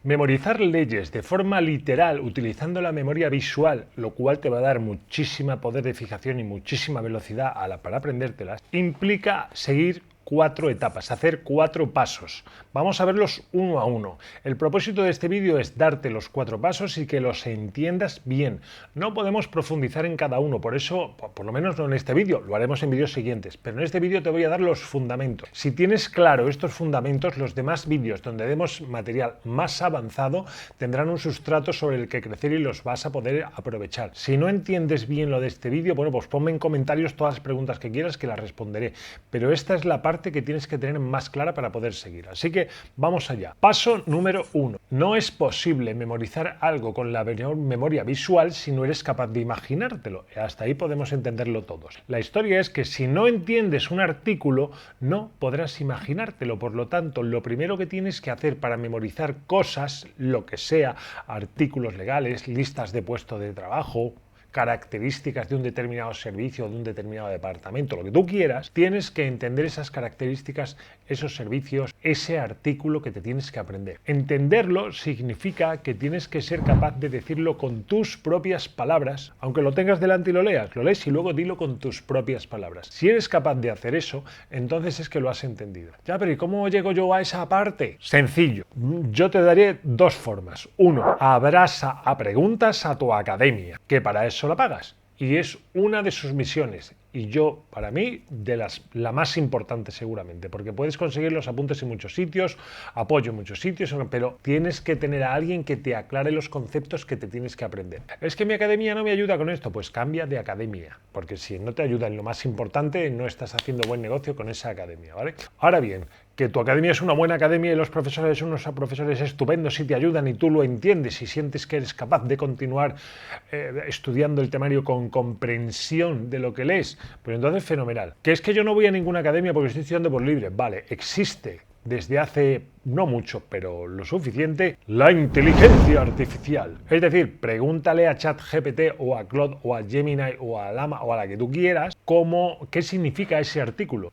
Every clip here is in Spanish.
Memorizar leyes de forma literal utilizando la memoria visual, lo cual te va a dar muchísimo poder de fijación y muchísima velocidad para aprendértelas, implica seguir 4 etapas, hacer 4 pasos. Vamos a verlos uno a uno. El propósito de este vídeo es darte los 4 pasos y que los entiendas bien. No podemos profundizar en cada uno, por eso, por lo menos no en este vídeo, lo haremos en vídeos siguientes, pero en este vídeo te voy a dar los fundamentos. Si tienes claro estos fundamentos, los demás vídeos donde demos material más avanzado tendrán un sustrato sobre el que crecer y los vas a poder aprovechar. Si no entiendes bien lo de este vídeo, bueno, pues ponme en comentarios todas las preguntas que quieras que las responderé, pero esta es la parte que tienes que tener más clara para poder seguir. Así que vamos allá. Paso número 1. No es posible memorizar algo con la memoria visual si no eres capaz de imaginártelo. Hasta ahí podemos entenderlo todos. La historia es que si no entiendes un artículo, no podrás imaginártelo. Por lo tanto, lo primero que tienes que hacer para memorizar cosas, lo que sea, artículos legales, listas de puesto de trabajo, características de un determinado servicio o de un determinado departamento, lo que tú quieras, tienes que entender esas características, esos servicios, ese artículo que te tienes que aprender. Entenderlo significa que tienes que ser capaz de decirlo con tus propias palabras, aunque lo tengas delante y lo lees y luego dilo con tus propias palabras. Si eres capaz de hacer eso, entonces es que lo has entendido. Ya, pero ¿y cómo llego yo a esa parte? Sencillo. Yo te daré 2 formas. 1, abrasa a preguntas a tu academia, que para eso la pagas y es una de sus misiones y yo, para mí, la más importante seguramente, porque puedes conseguir los apuntes en muchos sitios, apoyo en muchos sitios, pero tienes que tener a alguien que te aclare los conceptos que te tienes que aprender. Es que mi academia no me ayuda con esto, pues cambia de academia, porque si no te ayuda en lo más importante, no estás haciendo buen negocio con esa academia, ¿vale? Ahora bien, que tu academia es una buena academia y los profesores son unos profesores estupendos y te ayudan y tú lo entiendes y sientes que eres capaz de continuar estudiando el temario con comprensión de lo que lees, pues entonces fenomenal. Que es que yo no voy a ninguna academia porque estoy estudiando por libre. Vale, existe desde hace no mucho, pero lo suficiente, la inteligencia artificial. Es decir, pregúntale a ChatGPT o a Claude o a Gemini o a Llama o a la que tú quieras qué significa ese artículo.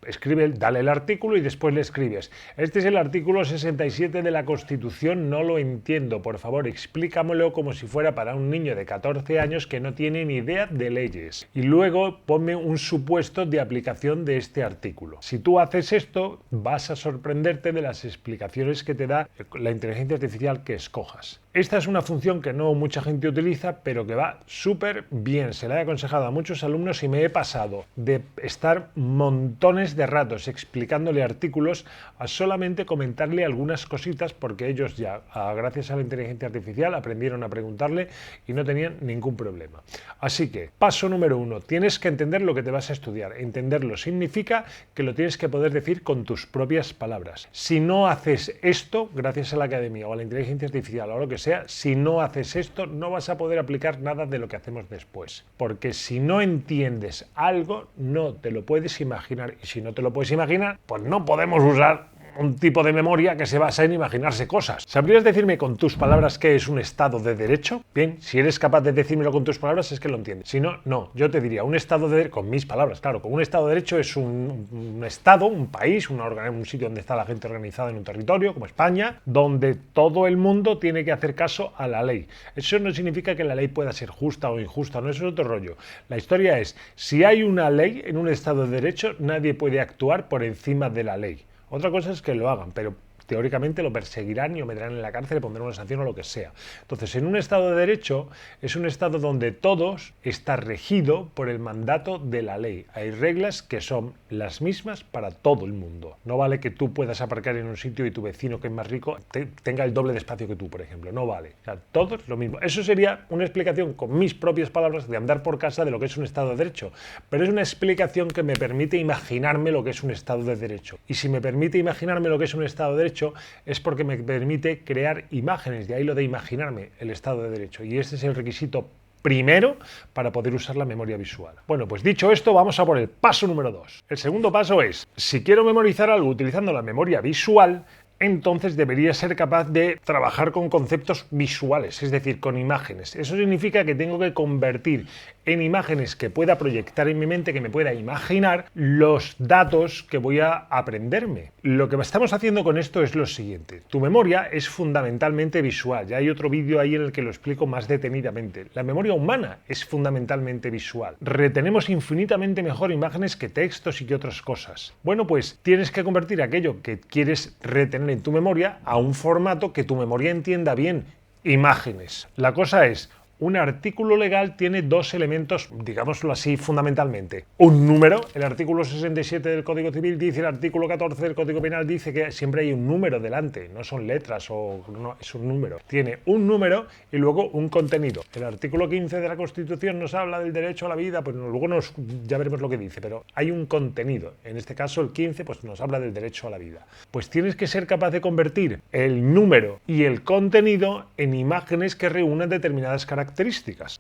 Dale el artículo y después le escribes: este es el artículo 67 de la Constitución, no lo entiendo, por favor explícamelo como si fuera para un niño de 14 años que no tiene ni idea de leyes. Y luego ponme un supuesto de aplicación de este artículo. Si tú haces esto, vas a sorprenderte de las explicaciones que te da la inteligencia artificial que escojas. Esta es una función que no mucha gente utiliza, pero que va súper bien. Se la he aconsejado a muchos alumnos y me he pasado de estar montones de ratos explicándole artículos a solamente comentarle algunas cositas, porque ellos ya, gracias a la inteligencia artificial, aprendieron a preguntarle y no tenían ningún problema. Así que, paso número 1, tienes que entender lo que te vas a estudiar. Entenderlo significa que lo tienes que poder decir con tus propias palabras. Si no haces esto, gracias a la academia o a la inteligencia artificial o lo que sea, si no haces esto, no vas a poder aplicar nada de lo que hacemos después. Porque si no entiendes algo, no te lo puedes imaginar. Y si no te lo puedes imaginar, pues no podemos usar un tipo de memoria que se basa en imaginarse cosas. ¿Sabrías decirme con tus palabras qué es un Estado de Derecho? Bien, si eres capaz de decírmelo con tus palabras es que lo entiendes. Si no, no. Yo te diría, un Estado de Derecho, con mis palabras, claro, un Estado de Derecho es un Estado, un país, un sitio donde está la gente organizada en un territorio, como España, donde todo el mundo tiene que hacer caso a la ley. Eso no significa que la ley pueda ser justa o injusta, no, eso es otro rollo. La historia es, si hay una ley en un Estado de Derecho, nadie puede actuar por encima de la ley. Otra cosa es que lo hagan, pero teóricamente lo perseguirán y lo meterán en la cárcel, le pondrán una sanción o lo que sea. Entonces, en un Estado de Derecho es un Estado donde todos está regido por el mandato de la ley. Hay reglas que son las mismas para todo el mundo. No vale que tú puedas aparcar en un sitio y tu vecino, que es más rico, tenga el doble de espacio que tú, por ejemplo. No vale. O sea, todo es lo mismo. Eso sería una explicación con mis propias palabras de andar por casa de lo que es un Estado de Derecho. Pero es una explicación que me permite imaginarme lo que es un Estado de Derecho. Y si me permite imaginarme lo que es un Estado de Derecho, es porque me permite crear imágenes, de ahí lo de imaginarme el Estado de Derecho, y este es el requisito primero para poder usar la memoria visual. Bueno, pues dicho esto, vamos a por el paso número 2. El segundo paso es, si quiero memorizar algo utilizando la memoria visual, entonces debería ser capaz de trabajar con conceptos visuales, es decir, con imágenes. Eso significa que tengo que convertir en imágenes que pueda proyectar en mi mente, que me pueda imaginar los datos que voy a aprenderme. Lo que estamos haciendo con esto es lo siguiente. Tu memoria es fundamentalmente visual. Ya hay otro vídeo ahí en el que lo explico más detenidamente. La memoria humana es fundamentalmente visual. Retenemos infinitamente mejor imágenes que textos y que otras cosas. Bueno, pues tienes que convertir aquello que quieres retener en tu memoria a un formato que tu memoria entienda bien. Imágenes. La cosa es, un artículo legal tiene dos elementos, digámoslo así, fundamentalmente. Un número, el artículo 67 del Código Civil dice, el artículo 14 del Código Penal dice que siempre hay un número delante, no son letras o no, es un número. Tiene un número y luego un contenido. El artículo 15 de la Constitución nos habla del derecho a la vida, pues luego ya veremos lo que dice, pero hay un contenido. En este caso el 15 pues nos habla del derecho a la vida. Pues tienes que ser capaz de convertir el número y el contenido en imágenes que reúnan determinadas características.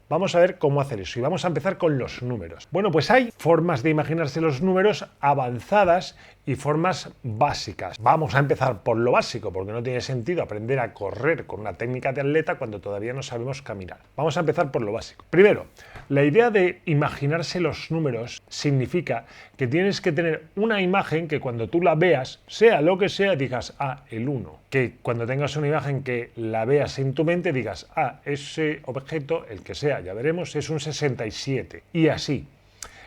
Vamos a ver cómo hacer eso y vamos a empezar con los números. Bueno, pues hay formas de imaginarse los números avanzadas y formas básicas. Vamos a empezar por lo básico, porque no tiene sentido aprender a correr con una técnica de atleta cuando todavía no sabemos caminar. Vamos a empezar por lo básico. Primero, la idea de imaginarse los números significa que tienes que tener una imagen que cuando tú la veas, sea lo que sea, digas, el 1. Que cuando tengas una imagen que la veas en tu mente, digas, ese objeto, el que sea, ya veremos, es un 67. Y así.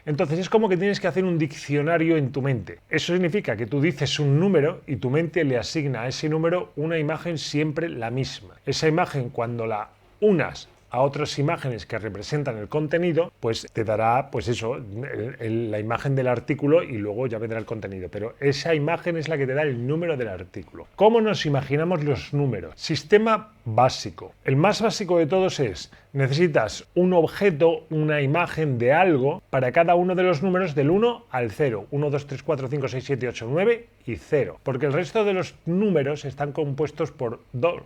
Entonces es como que tienes que hacer un diccionario en tu mente. Eso significa que tú dices un número y tu mente le asigna a ese número una imagen siempre la misma. Esa imagen, cuando la unas a otras imágenes que representan el contenido, pues te dará, pues eso, la imagen del artículo y luego ya vendrá el contenido. Pero esa imagen es la que te da el número del artículo. ¿Cómo nos imaginamos los números? Sistema básico. El más básico de todos es, necesitas un objeto, una imagen de algo para cada uno de los números del 1 al 0. 1, 2, 3, 4, 5, 6, 7, 8, 9 y 0. Porque el resto de los números están compuestos por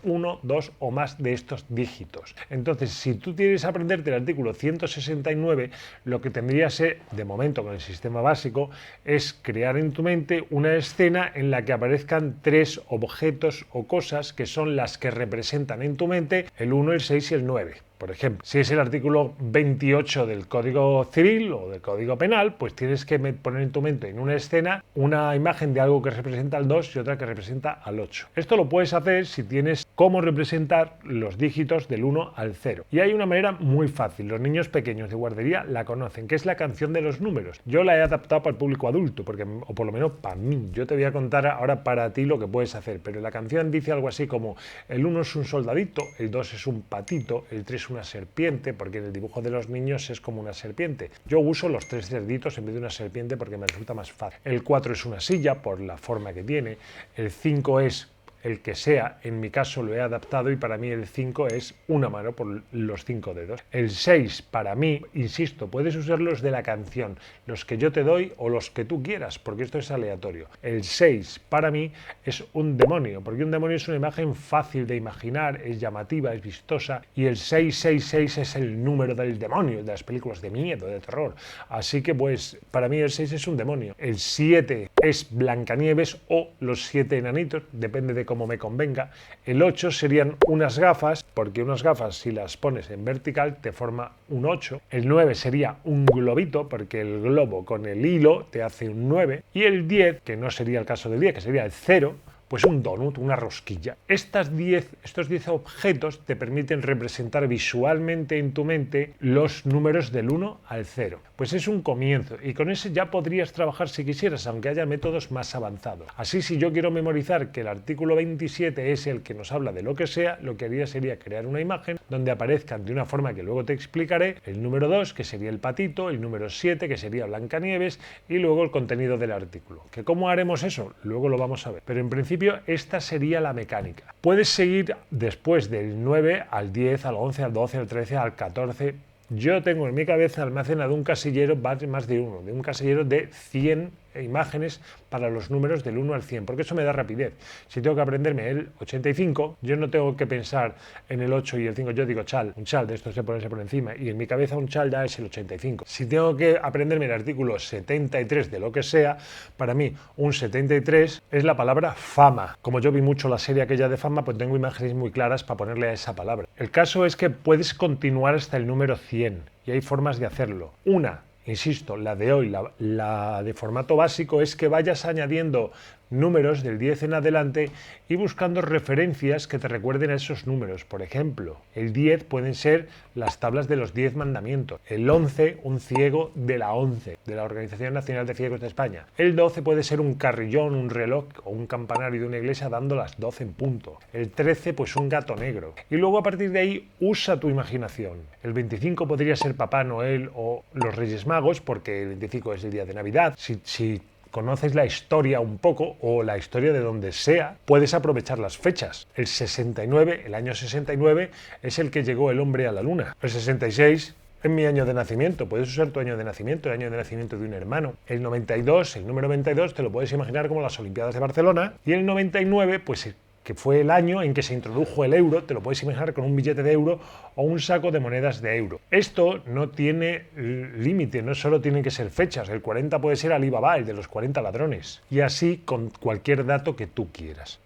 1, 2 o más de estos dígitos. Entonces, si tú quieres aprenderte el artículo 169, lo que tendrías, de momento con el sistema básico, es crear en tu mente una escena en la que aparezcan 3 objetos o cosas que son las que representan en tu mente el 1, el 6 y el 9. Por ejemplo, si es el artículo 28 del Código Civil o del Código Penal, pues tienes que poner en tu mente en una escena una imagen de algo que representa al 2 y otra que representa al 8. Esto lo puedes hacer si tienes cómo representar los dígitos del 1 al 0. Y hay una manera muy fácil, los niños pequeños de guardería la conocen, que es la canción de los números. Yo la he adaptado para el público adulto, o por lo menos para mí. Yo te voy a contar ahora para ti lo que puedes hacer, pero la canción dice algo así como, el 1 es un soldadito, el 2 es un patito, el 3 es una serpiente, porque en el dibujo de los niños es como una serpiente. Yo uso los 3 cerditos en vez de una serpiente porque me resulta más fácil. El 4 es una silla por la forma que tiene. El 5 es el que sea, en mi caso lo he adaptado y para mí el 5 es una mano por los 5 dedos. El 6 para mí, insisto, puedes usar los de la canción, los que yo te doy o los que tú quieras, porque esto es aleatorio. El 6 para mí es un demonio, porque un demonio es una imagen fácil de imaginar, es llamativa, es vistosa, y el 666 es el número del demonio, de las películas de miedo, de terror. Así que pues para mí el 6 es un demonio. El 7 es Blancanieves o los 7 enanitos, depende de cómo me convenga. El 8 serían unas gafas, porque unas gafas si las pones en vertical te forma un 8. El 9 sería un globito, porque el globo con el hilo te hace un 9. Y el 10, que no sería el caso del 10, que sería el 0, pues un donut, una rosquilla. Estos 10 objetos te permiten representar visualmente en tu mente los números del 1 al 0. Pues es un comienzo y con ese ya podrías trabajar si quisieras, aunque haya métodos más avanzados. Así, si yo quiero memorizar que el artículo 27 es el que nos habla de lo que sea, lo que haría sería crear una imagen donde aparezcan de una forma que luego te explicaré el número 2, que sería el patito, el número 7, que sería Blancanieves, y luego el contenido del artículo. ¿Que cómo haremos eso? Luego lo vamos a ver. Pero en principio esta sería la mecánica. Puedes seguir después del 9 al 10, al 11, al 12, al 13, al 14. Yo tengo en mi cabeza almacenado un casillero más de uno, de un casillero de 100 imágenes para los números del 1 al 100, porque eso me da rapidez. Si tengo que aprenderme el 85, yo no tengo que pensar en el 8 y el 5, yo digo chal, un chal de estos se ponerse por encima, y en mi cabeza un chal ya es el 85. Si tengo que aprenderme el artículo 73 de lo que sea, para mí un 73 es la palabra fama. Como yo vi mucho la serie aquella de Fama, pues tengo imágenes muy claras para ponerle a esa palabra. El caso es que puedes continuar hasta el número 100 y hay formas de hacerlo. Una, insisto, la de hoy, la de formato básico, es que vayas añadiendo números del 10 en adelante y buscando referencias que te recuerden a esos números. Por ejemplo, el 10 pueden ser las tablas de los 10 mandamientos. El 11, un ciego de la ONCE, de la Organización Nacional de Ciegos de España. El 12 puede ser un carrillón, un reloj o un campanario de una iglesia dando las 12 en punto. El 13, pues un gato negro. Y luego a partir de ahí usa tu imaginación. El 25 podría ser Papá Noel o los Reyes Magos, porque el 25 es el día de Navidad. Si conoces la historia un poco o la historia de donde sea, puedes aprovechar las fechas. El 69, el año 69, es el que llegó el hombre a la luna. El 66 es mi año de nacimiento, puedes usar tu año de nacimiento, el año de nacimiento de un hermano. El 92, el número 92, te lo puedes imaginar como las Olimpiadas de Barcelona. Y el 99, pues que fue el año en que se introdujo el euro, te lo puedes imaginar con un billete de euro o un saco de monedas de euro. Esto no tiene límite, no solo tienen que ser fechas, el 40 puede ser Alibaba, el de los 40 ladrones, y así con cualquier dato que tú quieras.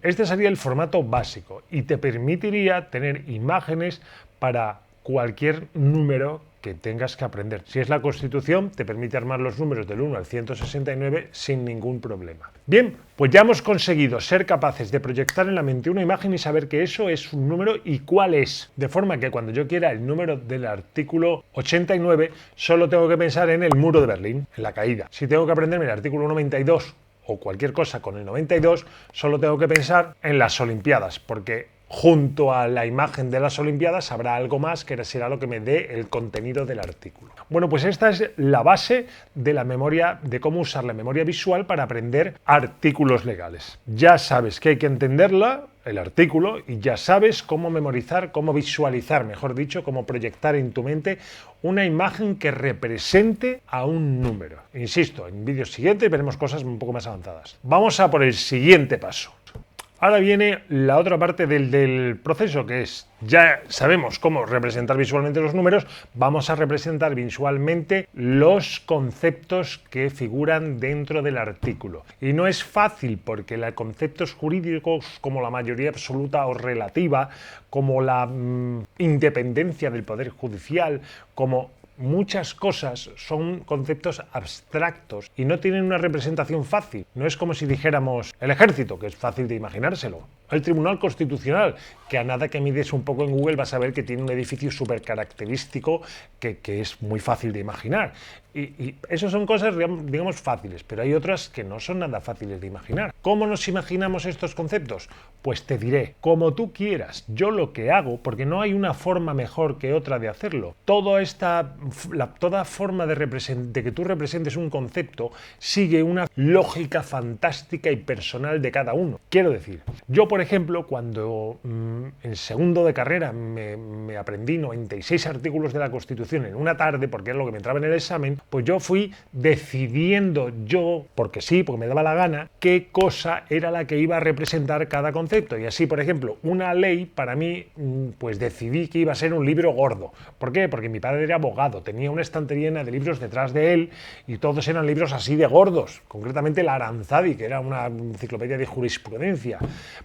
Este sería el formato básico y te permitiría tener imágenes para cualquier número que tengas que aprender. Si es la Constitución, te permite armar los números del 1 al 169 sin ningún problema. Bien, pues ya hemos conseguido ser capaces de proyectar en la mente una imagen y saber que eso es un número y cuál es. De forma que cuando yo quiera el número del artículo 89, solo tengo que pensar en el muro de Berlín, en la caída. Si tengo que aprenderme el artículo 92 o cualquier cosa con el 92, solo tengo que pensar en las Olimpiadas, porque junto a la imagen de las Olimpiadas habrá algo más que será lo que me dé el contenido del artículo. Bueno, pues esta es la base de la memoria, de cómo usar la memoria visual para aprender artículos legales. Ya sabes que hay que entenderla, el artículo, y ya sabes cómo memorizar, cómo visualizar, mejor dicho, cómo proyectar en tu mente una imagen que represente a un número. Insisto, en vídeos siguientes veremos cosas un poco más avanzadas. Vamos a por el siguiente paso. Ahora viene la otra parte del proceso, que es, ya sabemos cómo representar visualmente los números, vamos a representar visualmente los conceptos que figuran dentro del artículo. Y no es fácil porque los conceptos jurídicos como la mayoría absoluta o relativa, como la independencia del Poder Judicial, como muchas cosas son conceptos abstractos y no tienen una representación fácil. No es como si dijéramos el ejército, que es fácil de imaginárselo. El Tribunal Constitucional, que a nada que mides un poco en Google vas a ver que tiene un edificio súper característico que es muy fácil de imaginar. Y esas son cosas, digamos, fáciles, pero hay otras que no son nada fáciles de imaginar. ¿Cómo nos imaginamos estos conceptos? Pues te diré, como tú quieras. Yo lo que hago, porque no hay una forma mejor que otra de hacerlo, toda forma de que tú representes un concepto sigue una lógica fantástica y personal de cada uno. Quiero decir, yo por ejemplo, cuando en segundo de carrera me aprendí 96 artículos de la Constitución en una tarde, porque era lo que me entraba en el examen, pues yo fui decidiendo yo, porque sí, porque me daba la gana, qué cosa era la que iba a representar cada concepto. Y así, por ejemplo, una ley para mí, pues decidí que iba a ser un libro gordo. ¿Por qué? Porque mi padre era abogado, tenía una estantería llena de libros detrás de él y todos eran libros así de gordos, concretamente la Aranzadi, que era una enciclopedia de jurisprudencia.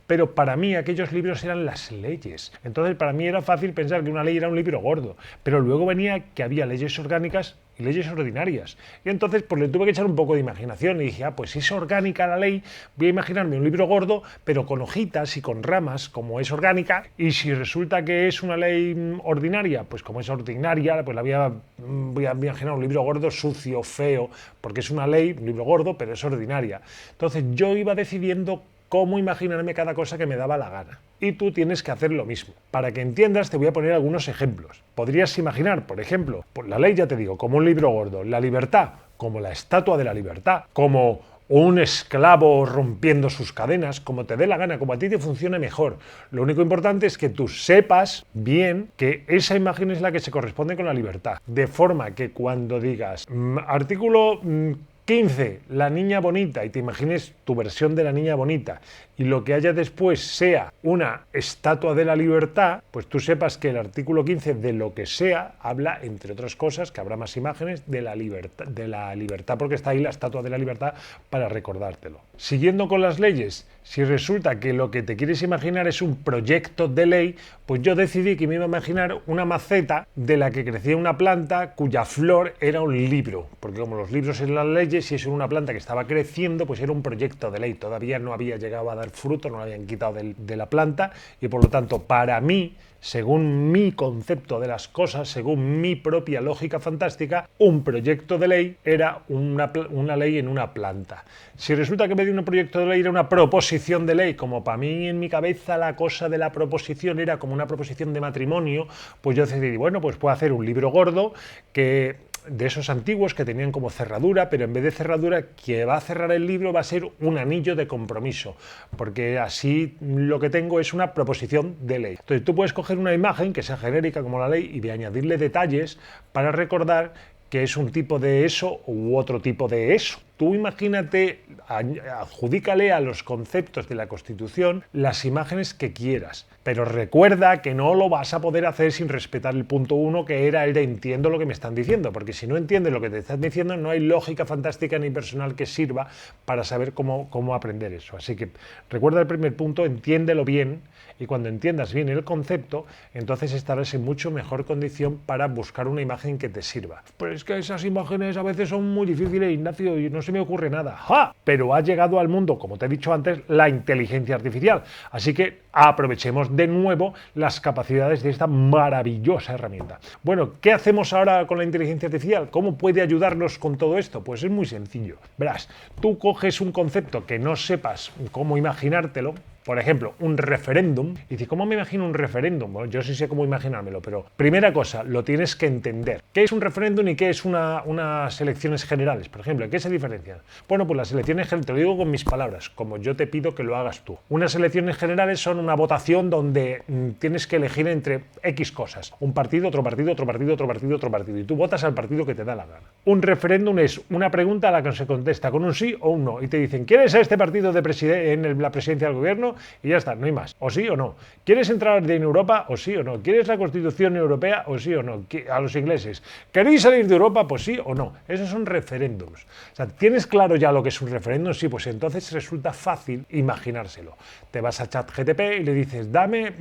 Pero para mí aquellos libros eran las leyes. Entonces para mí era fácil pensar que una ley era un libro gordo, pero luego venía que había leyes orgánicas y leyes ordinarias. Y entonces pues le tuve que echar un poco de imaginación y dije, pues si es orgánica la ley, voy a imaginarme un libro gordo, pero con hojitas y con ramas, como es orgánica, y si resulta que es una ley ordinaria, pues como es ordinaria, pues voy a imaginar un libro gordo, sucio, feo, porque es una ley, un libro gordo, pero es ordinaria. Entonces yo iba decidiendo cómo imaginarme cada cosa que me daba la gana. Y tú tienes que hacer lo mismo. Para que entiendas, te voy a poner algunos ejemplos. Podrías imaginar, por ejemplo, pues la ley, ya te digo, como un libro gordo, la libertad, como la Estatua de la Libertad, como un esclavo rompiendo sus cadenas, como te dé la gana, como a ti te funcione mejor. Lo único importante es que tú sepas bien que esa imagen es la que se corresponde con la libertad. De forma que cuando digas artículo 15, la niña bonita, y te imagines tu versión de la niña bonita, y lo que haya después sea una estatua de la libertad, pues tú sepas que el artículo 15 de lo que sea habla, entre otras cosas, que habrá más imágenes, de la libertad, porque está ahí la estatua de la libertad para recordártelo. Siguiendo con las leyes, si resulta que lo que te quieres imaginar es un proyecto de ley, pues yo decidí que me iba a imaginar una maceta de la que crecía una planta cuya flor era un libro, porque como los libros eran las leyes, si es una planta que estaba creciendo, pues era un proyecto de ley, todavía no había llegado a dar fruto, no lo habían quitado de la planta, y por lo tanto, para mí, según mi concepto de las cosas, según mi propia lógica fantástica, un proyecto de ley era una ley en una planta. Si resulta que me dio un proyecto de ley era una proposición de ley, como para mí en mi cabeza la cosa de la proposición era como una proposición de matrimonio, pues yo decidí, bueno, pues puedo hacer un libro gordo de esos antiguos que tenían como cerradura, pero en vez de cerradura, que va a cerrar el libro va a ser un anillo de compromiso, porque así lo que tengo es una proposición de ley. Entonces tú puedes coger una imagen que sea genérica como la ley y de añadirle detalles para recordar que es un tipo de eso u otro tipo de eso. Tú imagínate, adjudícale a los conceptos de la Constitución las imágenes que quieras, pero recuerda que no lo vas a poder hacer sin respetar el punto 1, que era el de entiendo lo que me están diciendo, porque si no entiendes lo que te están diciendo, no hay lógica fantástica ni personal que sirva para saber cómo aprender eso. Así que recuerda el primer punto, entiéndelo bien, y cuando entiendas bien el concepto, entonces estarás en mucho mejor condición para buscar una imagen que te sirva. Pero es que esas imágenes a veces son muy difíciles, Ignacio, y no se me ocurre nada. ¡Ja! Pero ha llegado al mundo, como te he dicho antes, la inteligencia artificial. Así que aprovechemos de nuevo las capacidades de esta maravillosa herramienta. Bueno, ¿qué hacemos ahora con la inteligencia artificial? ¿Cómo puede ayudarnos con todo esto? Pues es muy sencillo. Verás, tú coges un concepto que no sepas cómo imaginártelo, por ejemplo, un referéndum, y dices, ¿cómo me imagino un referéndum? Bueno, yo sí sé cómo imaginármelo, pero primera cosa, lo tienes que entender. ¿Qué es un referéndum y qué es unas elecciones generales? Por ejemplo, ¿en qué se diferencian? Bueno, pues las elecciones generales, te lo digo con mis palabras, como yo te pido que lo hagas tú. Unas elecciones generales son una votación donde tienes que elegir entre X cosas. Un partido, otro partido, otro partido, otro partido, otro partido. Y tú votas al partido que te da la gana. Un referéndum es una pregunta a la que se contesta con un sí o un no. Y te dicen, ¿quieres a este partido en la presidencia del gobierno? Y ya está, no hay más. O sí o no. ¿Quieres entrar en Europa? O sí o no. ¿Quieres la Constitución Europea? O sí o no. A los ingleses. ¿Queréis salir de Europa? Pues sí o no. Esos son referéndums. O sea, ¿tienes claro ya lo que es un referéndum? Sí, pues entonces resulta fácil imaginárselo. Te vas a ChatGPT y le dices, dame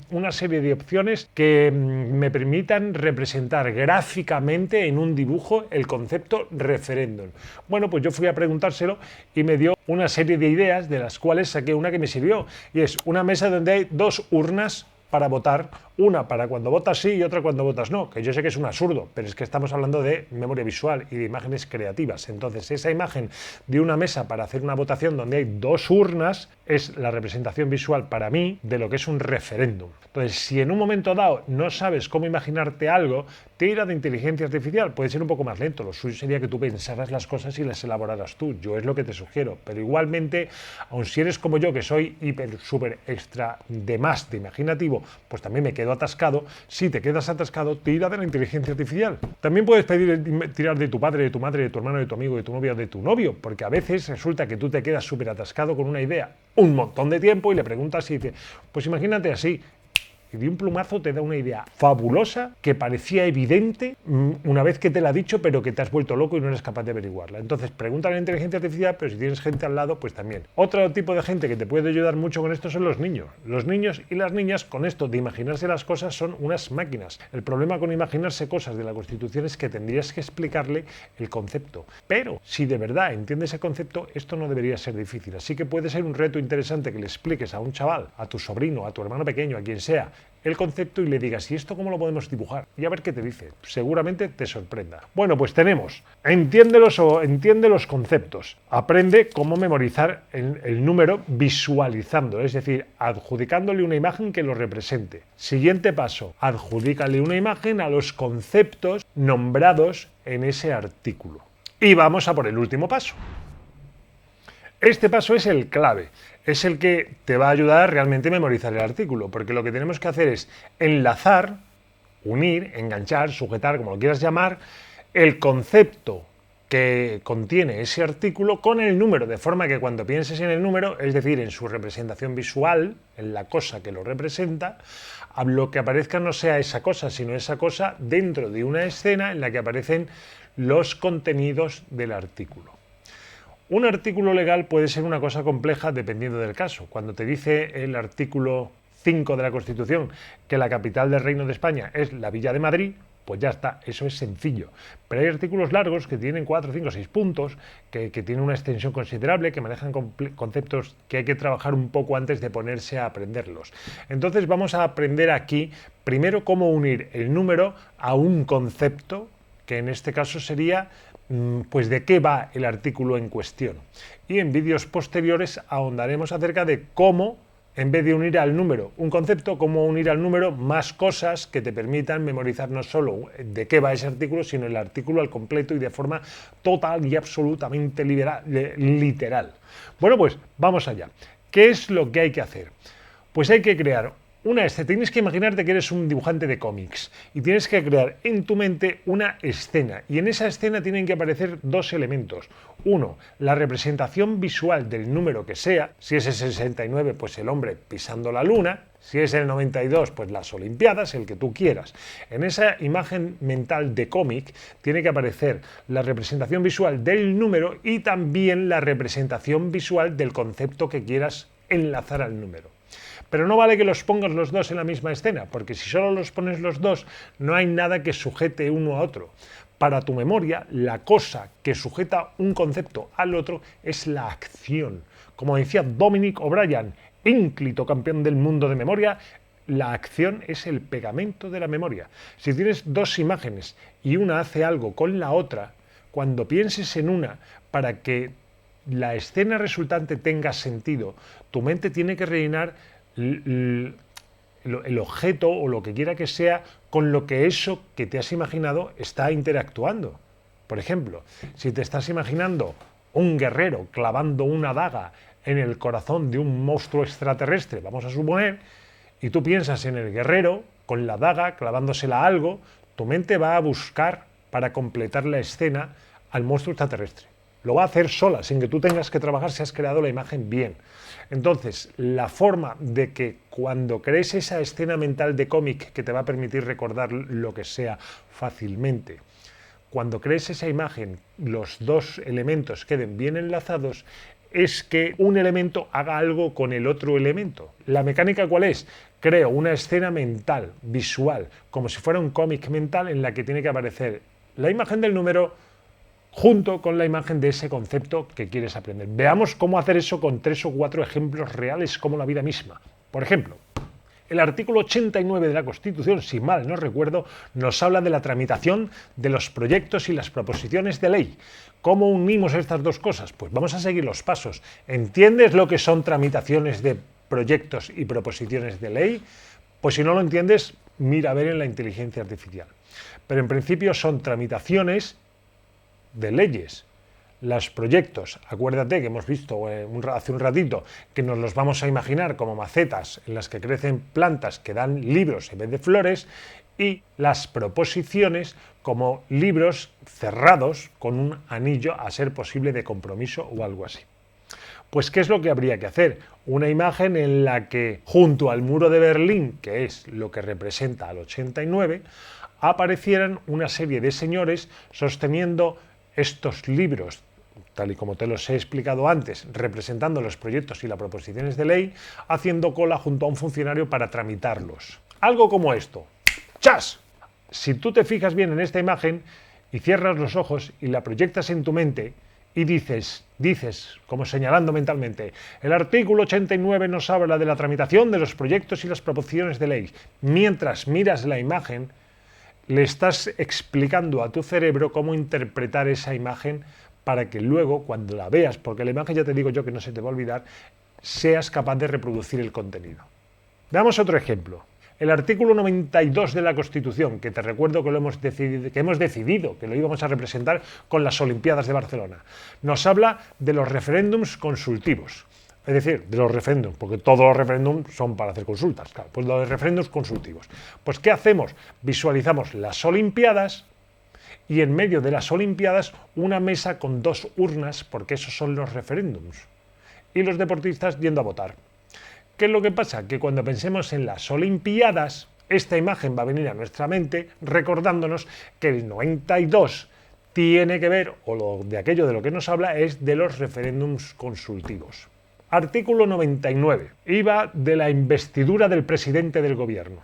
una serie de opciones que me permitan representar gráficamente en un dibujo el concepto referéndum. Bueno, pues yo fui a preguntárselo y me dio una serie de ideas, de las cuales saqué una que me sirvió, y es una mesa donde hay dos urnas para votar, una para cuando votas sí y otra cuando votas no, que yo sé que es un absurdo, pero es que estamos hablando de memoria visual y de imágenes creativas. Entonces, esa imagen de una mesa para hacer una votación donde hay dos urnas es la representación visual para mí de lo que es un referéndum. Entonces, si en un momento dado no sabes cómo imaginarte algo, tira de inteligencia artificial. Puede ser un poco más lento, lo suyo sería que tú pensaras las cosas y las elaboraras tú. Yo es lo que te sugiero, pero igualmente, aun si eres como yo, que soy hiper, súper, extra, de más, de imaginativo, pues también me quedo atascado. Si te quedas atascado, tira de la inteligencia artificial. También puedes tirar de tu padre, de tu madre, de tu hermano, de tu amigo, de tu novia, de tu novio, porque a veces resulta que tú te quedas súper atascado con una idea un montón de tiempo y le preguntas y dice, pues imagínate así. Y de un plumazo te da una idea fabulosa que parecía evidente una vez que te la ha dicho, pero que te has vuelto loco y no eres capaz de averiguarla. Entonces, pregunta a la inteligencia artificial, pero si tienes gente al lado, pues también. Otro tipo de gente que te puede ayudar mucho con esto son los niños. Los niños y las niñas con esto de imaginarse las cosas son unas máquinas. El problema con imaginarse cosas de la Constitución es que tendrías que explicarle el concepto. Pero si de verdad entiende ese concepto, esto no debería ser difícil. Así que puede ser un reto interesante que le expliques a un chaval, a tu sobrino, a tu hermano pequeño, a quien sea, el concepto y le digas, ¿y esto cómo lo podemos dibujar? Y a ver qué te dice. Seguramente te sorprenda. Bueno, pues tenemos, entiende los conceptos. Aprende cómo memorizar el número visualizando, es decir, adjudicándole una imagen que lo represente. Siguiente paso, adjudícale una imagen a los conceptos nombrados en ese artículo. Y vamos a por el último paso. Este paso es el clave, es el que te va a ayudar a realmente memorizar el artículo, porque lo que tenemos que hacer es enlazar, unir, enganchar, sujetar, como lo quieras llamar, el concepto que contiene ese artículo con el número, de forma que cuando pienses en el número, es decir, en su representación visual, en la cosa que lo representa, lo que aparezca no sea esa cosa, sino esa cosa dentro de una escena en la que aparecen los contenidos del artículo. Un artículo legal puede ser una cosa compleja dependiendo del caso. Cuando te dice el artículo 5 de la Constitución que la capital del Reino de España es la Villa de Madrid, pues ya está, eso es sencillo. Pero hay artículos largos que tienen 4, 5, 6 puntos, que tienen una extensión considerable, que manejan conceptos que hay que trabajar un poco antes de ponerse a aprenderlos. Entonces vamos a aprender aquí, primero, cómo unir el número a un concepto, que en este caso sería, pues, de qué va el artículo en cuestión. Y en vídeos posteriores ahondaremos acerca de cómo, en vez de unir al número un concepto, cómo unir al número más cosas que te permitan memorizar no solo de qué va ese artículo, sino el artículo al completo y de forma total y absolutamente literal. Bueno, pues vamos allá. ¿Qué es lo que hay que hacer? Pues hay que crear una escena. Tienes que imaginarte que eres un dibujante de cómics y tienes que crear en tu mente una escena, y en esa escena tienen que aparecer dos elementos. Uno, la representación visual del número que sea. Si es el 69, pues el hombre pisando la luna. Si es el 92, pues las Olimpiadas, el que tú quieras. En esa imagen mental de cómic tiene que aparecer la representación visual del número y también la representación visual del concepto que quieras enlazar al número. Pero no vale que los pongas los dos en la misma escena, porque si solo los pones los dos, no hay nada que sujete uno a otro. Para tu memoria, la cosa que sujeta un concepto al otro es la acción. Como decía Dominic O'Brien, ínclito campeón del mundo de memoria, la acción es el pegamento de la memoria. Si tienes dos imágenes y una hace algo con la otra, cuando pienses en una, para que la escena resultante tenga sentido, tu mente tiene que rellenar el objeto o lo que quiera que sea con lo que eso que te has imaginado está interactuando. Por ejemplo, si te estás imaginando un guerrero clavando una daga en el corazón de un monstruo extraterrestre, vamos a suponer, y tú piensas en el guerrero con la daga clavándosela a algo, tu mente va a buscar para completar la escena al monstruo extraterrestre. Lo va a hacer sola, sin que tú tengas que trabajar si has creado la imagen bien. Entonces, la forma de que cuando crees esa escena mental de cómic que te va a permitir recordar lo que sea fácilmente, cuando crees esa imagen, los dos elementos queden bien enlazados, es que un elemento haga algo con el otro elemento. ¿La mecánica cuál es? Creo una escena mental, visual, como si fuera un cómic mental en la que tiene que aparecer la imagen del número junto con la imagen de ese concepto que quieres aprender. Veamos cómo hacer eso con 3 o 4 ejemplos reales como la vida misma. Por ejemplo, el artículo 89 de la Constitución, si mal no recuerdo, nos habla de la tramitación de los proyectos y las proposiciones de ley. ¿Cómo unimos estas dos cosas? Pues vamos a seguir los pasos. ¿Entiendes lo que son tramitaciones de proyectos y proposiciones de ley? Pues si no lo entiendes, mira a ver en la inteligencia artificial. Pero en principio son tramitaciones de leyes. Los proyectos, acuérdate que hemos visto hace un ratito que nos los vamos a imaginar como macetas en las que crecen plantas que dan libros en vez de flores, y las proposiciones como libros cerrados con un anillo a ser posible de compromiso o algo así. Pues ¿qué es lo que habría que hacer? Una imagen en la que junto al muro de Berlín, que es lo que representa al 89, aparecieran una serie de señores sosteniendo estos libros, tal y como te los he explicado antes, representando los proyectos y las proposiciones de ley, haciendo cola junto a un funcionario para tramitarlos. Algo como esto. ¡Chas! Si tú te fijas bien en esta imagen y cierras los ojos y la proyectas en tu mente y dices, como señalando mentalmente, el artículo 89 nos habla de la tramitación de los proyectos y las proposiciones de ley. Mientras miras la imagen, le estás explicando a tu cerebro cómo interpretar esa imagen para que luego, cuando la veas, porque la imagen ya te digo yo que no se te va a olvidar, seas capaz de reproducir el contenido. Veamos otro ejemplo. El artículo 92 de la Constitución, que te recuerdo que hemos decidido que lo íbamos a representar con las Olimpiadas de Barcelona, nos habla de los referéndums consultivos. Es decir, de los referéndums, porque todos los referéndums son para hacer consultas, claro, pues los referéndums consultivos. Pues ¿qué hacemos? Visualizamos las Olimpiadas y en medio de las Olimpiadas una mesa con 2 urnas, porque esos son los referéndums, y los deportistas yendo a votar. ¿Qué es lo que pasa? Que cuando pensemos en las Olimpiadas, esta imagen va a venir a nuestra mente recordándonos que el 92 tiene que ver, o de aquello de lo que nos habla, es de los referéndums consultivos. Artículo 99. Iba de la investidura del presidente del gobierno.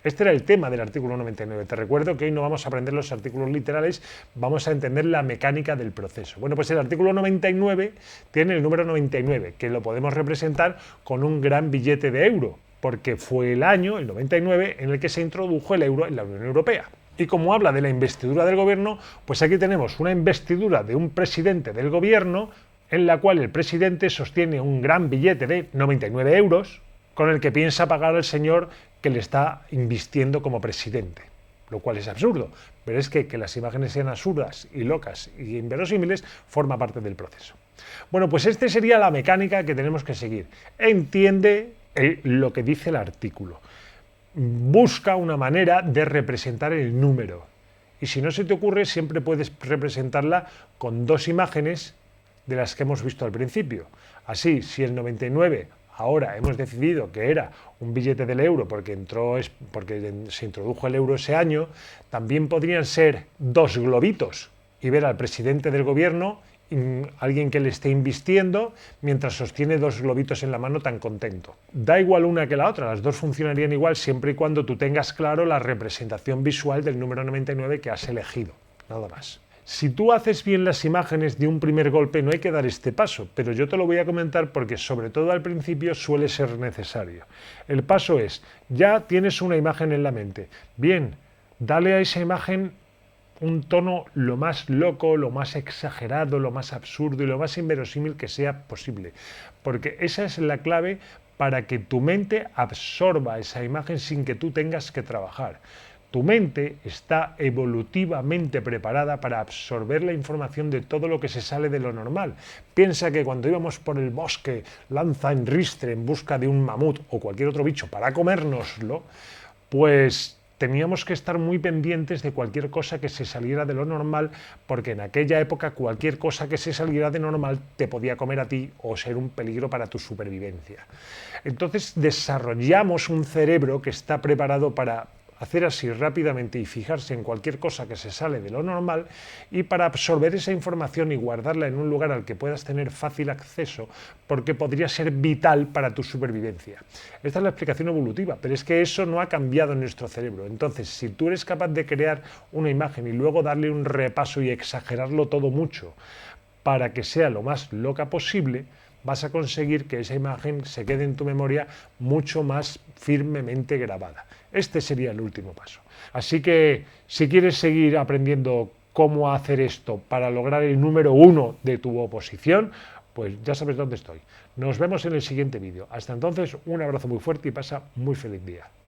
Este era el tema del artículo 99. Te recuerdo que hoy no vamos a aprender los artículos literales, vamos a entender la mecánica del proceso. Bueno, pues el artículo 99 tiene el número 99, que lo podemos representar con un gran billete de euro, porque fue el año, el 99, en el que se introdujo el euro en la Unión Europea. Y como habla de la investidura del gobierno, pues aquí tenemos una investidura de un presidente del gobierno, en la cual el presidente sostiene un gran billete de 99 euros, con el que piensa pagar al señor que le está invistiendo como presidente, lo cual es absurdo, pero es que las imágenes sean absurdas y locas y inverosímiles forma parte del proceso. Bueno, pues esta sería la mecánica que tenemos que seguir. Entiende lo que dice el artículo. Busca una manera de representar el número. Y si no se te ocurre, siempre puedes representarla con 2 imágenes de las que hemos visto al principio. Así, si el 99 ahora hemos decidido que era un billete del euro porque se introdujo el euro ese año, también podrían ser 2 globitos y ver al presidente del gobierno, alguien que le esté invistiendo, mientras sostiene 2 globitos en la mano tan contento. Da igual una que la otra, las 2 funcionarían igual siempre y cuando tú tengas claro la representación visual del número 99 que has elegido, nada más. Si tú haces bien las imágenes de un primer golpe no hay que dar este paso, pero yo te lo voy a comentar porque sobre todo al principio suele ser necesario. El paso es, ya tienes una imagen en la mente, bien, dale a esa imagen un tono lo más loco, lo más exagerado, lo más absurdo y lo más inverosímil que sea posible, porque esa es la clave para que tu mente absorba esa imagen sin que tú tengas que trabajar. Tu mente está evolutivamente preparada para absorber la información de todo lo que se sale de lo normal. Piensa que cuando íbamos por el bosque lanza en ristre en busca de un mamut o cualquier otro bicho para comérnoslo, pues teníamos que estar muy pendientes de cualquier cosa que se saliera de lo normal, porque en aquella época cualquier cosa que se saliera de normal te podía comer a ti o ser un peligro para tu supervivencia. Entonces desarrollamos un cerebro que está preparado para hacer así rápidamente y fijarse en cualquier cosa que se sale de lo normal, y para absorber esa información y guardarla en un lugar al que puedas tener fácil acceso, porque podría ser vital para tu supervivencia. Esta es la explicación evolutiva, pero es que eso no ha cambiado en nuestro cerebro. Entonces, si tú eres capaz de crear una imagen y luego darle un repaso y exagerarlo todo mucho para que sea lo más loca posible, vas a conseguir que esa imagen se quede en tu memoria mucho más firmemente grabada. Este sería el último paso. Así que si quieres seguir aprendiendo cómo hacer esto para lograr el número 1 de tu oposición, pues ya sabes dónde estoy. Nos vemos en el siguiente vídeo. Hasta entonces, un abrazo muy fuerte y pasa muy feliz día.